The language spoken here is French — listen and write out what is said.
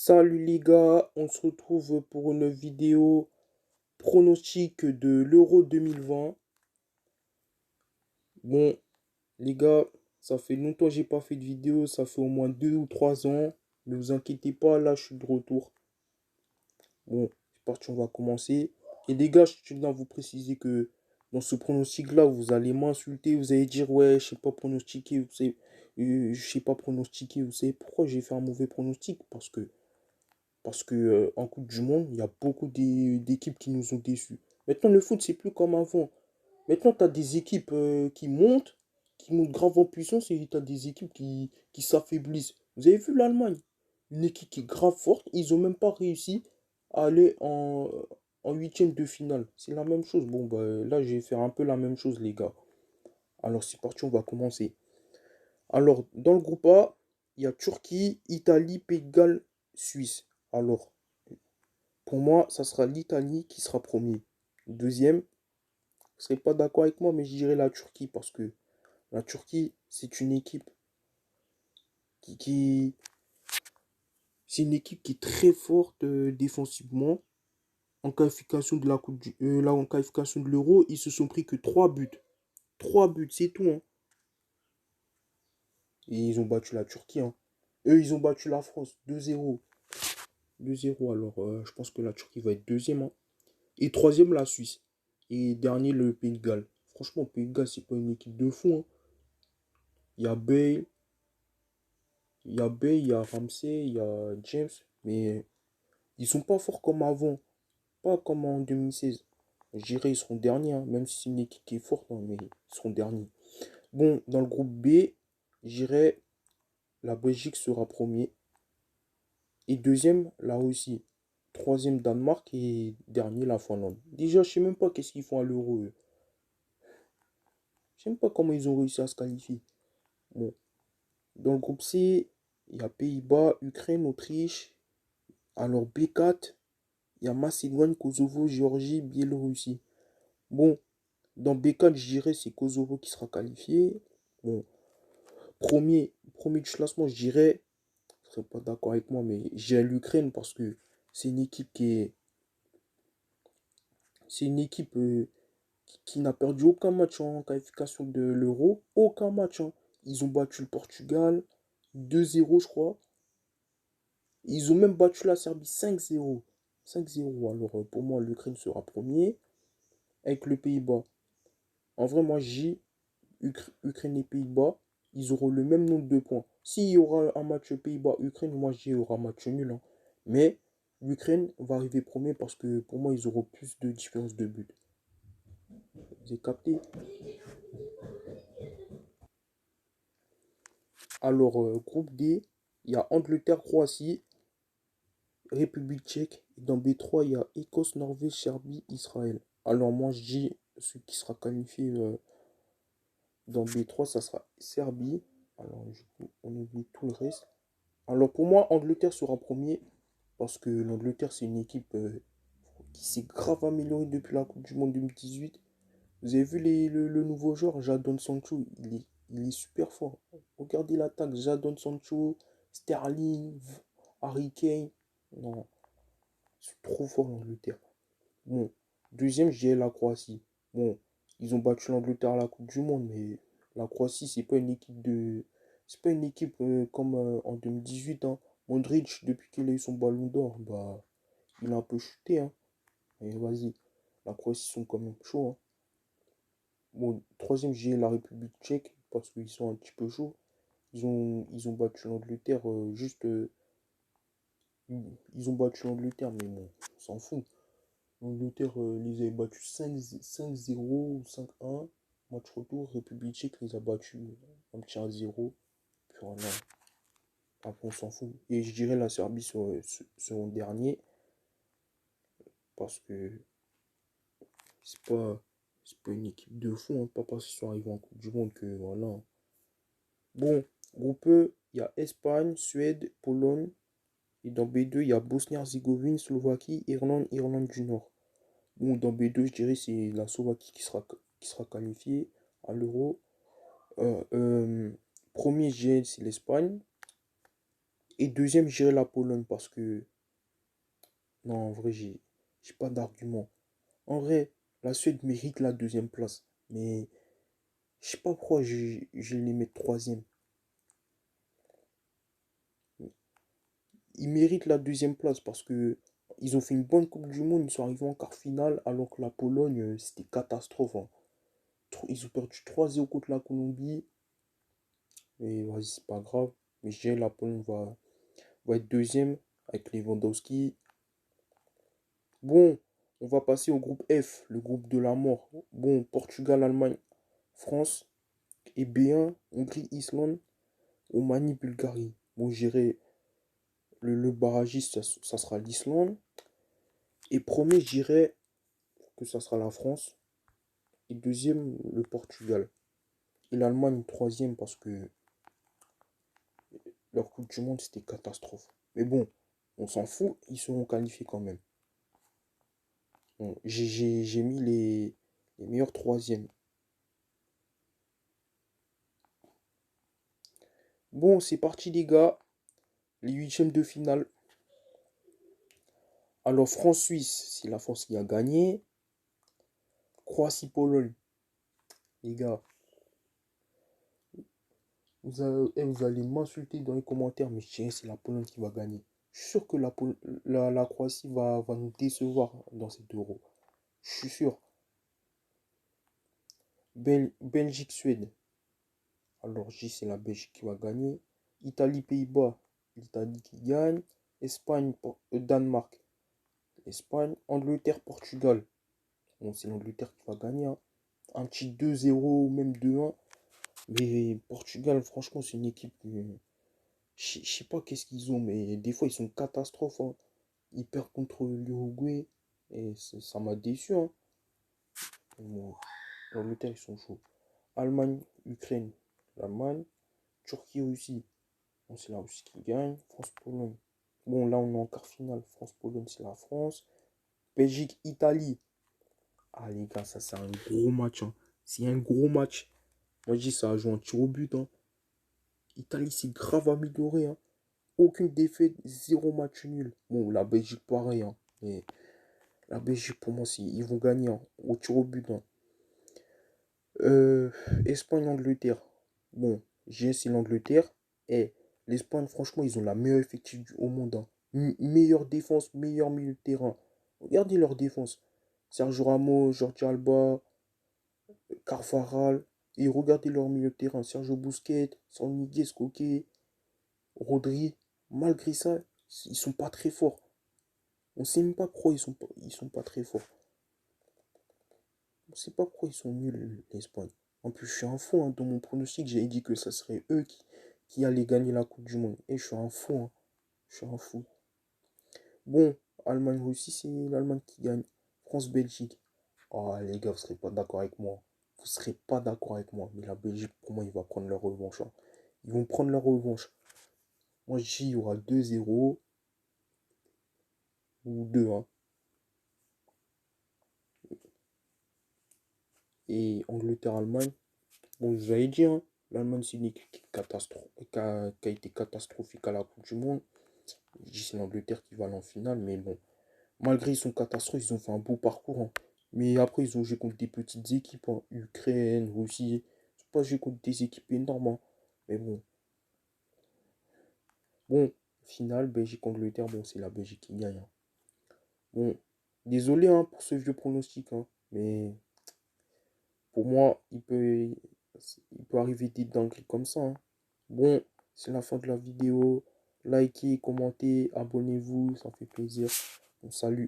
Salut les gars, on se retrouve pour une vidéo pronostic de l'Euro 2020. Bon, les gars, ça fait longtemps que j'ai pas fait de vidéo, ça fait au moins 2 ou 3 ans. Mais vous inquiétez pas, là je suis de retour. Bon, c'est parti, on va commencer. Et les gars, je tiens à vous préciser que dans ce pronostic-là, vous allez m'insulter, vous allez dire ouais, je sais pas pronostiquer, je sais pas pronostiquer, vous savez pourquoi j'ai fait un mauvais pronostic? Parce que en Coupe du Monde, il y a beaucoup d'équipes qui nous ont déçus. Maintenant, le foot, c'est plus comme avant. Maintenant, tu as des équipes qui montent grave en puissance et tu as des équipes qui s'affaiblissent. Vous avez vu l'Allemagne? Une équipe qui est grave forte. Ils n'ont même pas réussi à aller en huitième de finale. C'est la même chose. Bon, bah, là, je vais faire un peu la même chose, les gars. Alors, c'est parti, on va commencer. Alors, dans le groupe A, il y a Turquie, Italie, Pays de Galles, Suisse. Alors, pour moi, ça sera l'Italie qui sera premier. Deuxième, vous ne serez pas d'accord avec moi, mais je dirais la Turquie parce que la Turquie, c'est une équipe qui, qui- c'est une équipe qui est très forte défensivement. En qualification de la là, en qualification de l'Euro, ils se sont pris que 3 buts. 3 buts, c'est tout, hein. Et ils ont battu la Turquie, hein. Eux, ils ont battu la France 2-0. 2-0, alors je pense que la Turquie va être deuxième, hein. Et troisième, la Suisse. Et dernier, le Pays de Galles. Franchement, le Pays de Galles, c'est pas une équipe de fou, hein. Il y a Bale, il y a Ramsey, il y a James, mais ils sont pas forts comme avant, pas comme en 2016. Je dirais ils seront derniers, hein, même si c'est une équipe qui est forte, hein, mais ils seront derniers. Bon, dans le groupe B, j'irais la Belgique sera premier. Et deuxième, la Russie. Troisième, Danemark. Et dernier, la Finlande. Déjà, je sais même pas qu'est-ce qu'ils font à l'Euro, eux. Je sais même pas comment ils ont réussi à se qualifier. Bon, dans le groupe C, il y a Pays-Bas, Ukraine, Autriche. Alors B4, il y a Macédoine, Kosovo, Géorgie, Biélorussie. Bon, dans B4, je dirais c'est Kosovo qui sera qualifié. Bon, premier du classement, je dirais, vous ne serez pas d'accord avec moi, mais j'ai l'Ukraine parce que c'est une équipe c'est une équipe qui n'a perdu aucun match en qualification de l'Euro. Aucun match, hein. Ils ont battu le Portugal 2-0, je crois. Ils ont même battu la Serbie 5-0. 5-0. Alors, pour moi, l'Ukraine sera premier avec le Pays-Bas. En vrai, moi, j'ai Ukraine et Pays-Bas. Ils auront le même nombre de points. S'il y aura un match Pays-Bas-Ukraine, moi, j'y aura un match nul, hein. Mais l'Ukraine va arriver premier parce que pour moi, ils auront plus de différence de but. Vous avez capté? Alors, groupe D, il y a Angleterre-Croatie, République tchèque. Et dans B3, il y a Écosse, Norvège, Serbie, Israël. Alors, moi, je dis celui qui sera qualifié dans B3, ça sera Serbie. Alors, du coup, on oublie tout le reste. Alors, pour moi, Angleterre sera premier parce que l'Angleterre, c'est une équipe qui s'est grave améliorée depuis la Coupe du Monde 2018. Vous avez vu le nouveau joueur, Jadon Sancho, il est super fort. Regardez l'attaque, Jadon Sancho, Sterling, Harry Kane. Non, c'est trop fort l'Angleterre. Bon, deuxième, j'ai la Croatie. Bon, ils ont battu l'Angleterre à la Coupe du Monde, mais la Croatie, c'est pas une équipe de. C'est pas une équipe comme en 2018, hein. Modric, depuis qu'il a eu son ballon d'or, bah, il a un peu chuté, hein. Et vas-y, la Croatie sont quand même chauds, hein. Bon, troisième, j'ai la République tchèque parce qu'ils sont un petit peu chauds. Ils ont battu l'Angleterre ils ont battu l'Angleterre, mais bon, on s'en fout. L'Angleterre les avait battus 5-0 ou 5-1. Match retour, République tchèque les a battus un petit 1-0. Puis voilà, après on s'en fout. Et je dirais la Serbie seront dernier parce que c'est pas, c'est pas une équipe de fou, hein, pas parce qu'ils sont arrivés en Coupe du Monde que voilà. Bon, groupe E, il y a Espagne, Suède, Pologne. Et dans B2, il y a Bosnie-Herzégovine, Slovaquie, Irlande, Irlande du Nord. Bon, dans B2, je dirais c'est la Slovaquie qui sera qualifiée à l'Euro. Euh, euh, Premier G, c'est l'Espagne. Et deuxième, j'irai la Pologne parce que... Non, en vrai, j'ai pas d'argument. En vrai, la Suède mérite la deuxième place. Mais je sais pas pourquoi je les mets troisième. Ils méritent la deuxième place parce que ils ont fait une bonne Coupe du Monde. Ils sont arrivés en quart finale alors que la Pologne, c'était catastrophe, hein. Ils ont perdu 3-0 contre la Colombie. Mais vas-y, c'est pas grave. Mais je dirais la Pologne va être deuxième avec Lewandowski. Bon, on va passer au groupe F, le groupe de la mort. Bon, Portugal, Allemagne, France. Et B1, Hongrie, Islande, Roumanie, Bulgarie. Bon, j'irai le barragiste, ça sera l'Islande. Et premier, je dirais que ça sera la France. Et deuxième, le Portugal. Et l'Allemagne, troisième, parce que leur Coupe du Monde, c'était catastrophe. Mais bon, on s'en fout, ils seront qualifiés quand même. Bon, j'ai mis les meilleurs troisièmes. Bon, c'est parti les gars. Les huitièmes de finale. Alors France-Suisse, c'est la France qui a gagné. Croatie-Pologne. Les gars, vous allez m'insulter dans les commentaires, mais je dirais que c'est la Pologne qui va gagner. Je suis sûr que la Croatie va nous décevoir dans cette euro. Je suis sûr. Belgique-Suède. Alors, je dis c'est la Belgique qui va gagner. Italie-Pays-Bas. L'Italie qui gagne. Espagne, Danemark. Espagne. Angleterre-Portugal. Bon, c'est l'Angleterre qui va gagner, hein. Un petit 2-0 ou même 2-1. Mais Portugal, franchement, c'est une équipe. Je sais pas qu'est-ce qu'ils ont, mais des fois, ils sont catastrophes, hein. Ils perdent contre l'Uruguay. Et ça m'a déçu, hein. Bon, l'Angleterre, ils sont chauds. Allemagne, Ukraine. L'Allemagne. Turquie, Russie. Bon, c'est la Russie qui gagne. France-Pologne. Bon, là, on est en quart finale. France-Pologne, c'est la France. Belgique, Italie. Ah, les gars, ça, c'est un gros match, hein. C'est un gros match. Moi, je dis, ça a joué un tir au but, hein. Italie s'est grave améliorée, hein. Aucune défaite, zéro match nul. Bon, la Belgique, pareil, hein. Mais la Belgique, pour moi, ils vont gagner, hein, au tir au but, hein. Euh, Espagne-Angleterre. Bon, j'ai c'est l'Angleterre. Et l'Espagne, franchement, ils ont la meilleure effectif au monde, hein. Meilleure défense, meilleur milieu de terrain. Regardez leur défense. Sergio Ramos, Jordi Alba, Carvajal. Et regardez leur milieu de terrain. Sergio Busquets, Sanliguez, Koke, Rodri. Malgré ça, ils sont pas très forts. On sait même pas pourquoi ils sont pas très forts. On sait pas pourquoi ils sont nuls, l'Espagne. En plus, je suis un fou, hein. Dans mon pronostic, j'ai dit que ça serait eux qui allaient gagner la Coupe du Monde. Et je suis un fou, hein. Je suis un fou. Bon, Allemagne-Russie, c'est l'Allemagne qui gagne. France-Belgique. Oh, les gars, vous serez pas d'accord avec moi. Vous serez pas d'accord avec moi. Mais la Belgique, pour moi, ils vont prendre leur revanche, hein. Ils vont prendre leur revanche. Moi, je dis, il y aura 2-0 ou 2-1. Et Angleterre-Allemagne. Bon, je vous avais dit, hein, l'Allemagne, c'est une équipe qui a été catastrophique à la Coupe du Monde. Je dis, c'est l'Angleterre qui va aller en finale, mais bon. Malgré son catastrophe, ils ont fait un beau parcours, hein. Mais après, ils ont joué contre des petites équipes, hein. Ukraine, Russie. Ils n'ont pas joué contre des équipes énormes, hein. Mais bon. Bon, finale, Belgique-Angleterre, bon, c'est la Belgique qui gagne, hein. Bon, désolé, hein, pour ce vieux pronostic, hein, mais pour moi, il peut arriver des dingueries comme ça, hein. Bon, c'est la fin de la vidéo. Likez, commentez, abonnez-vous, ça fait plaisir. On salue.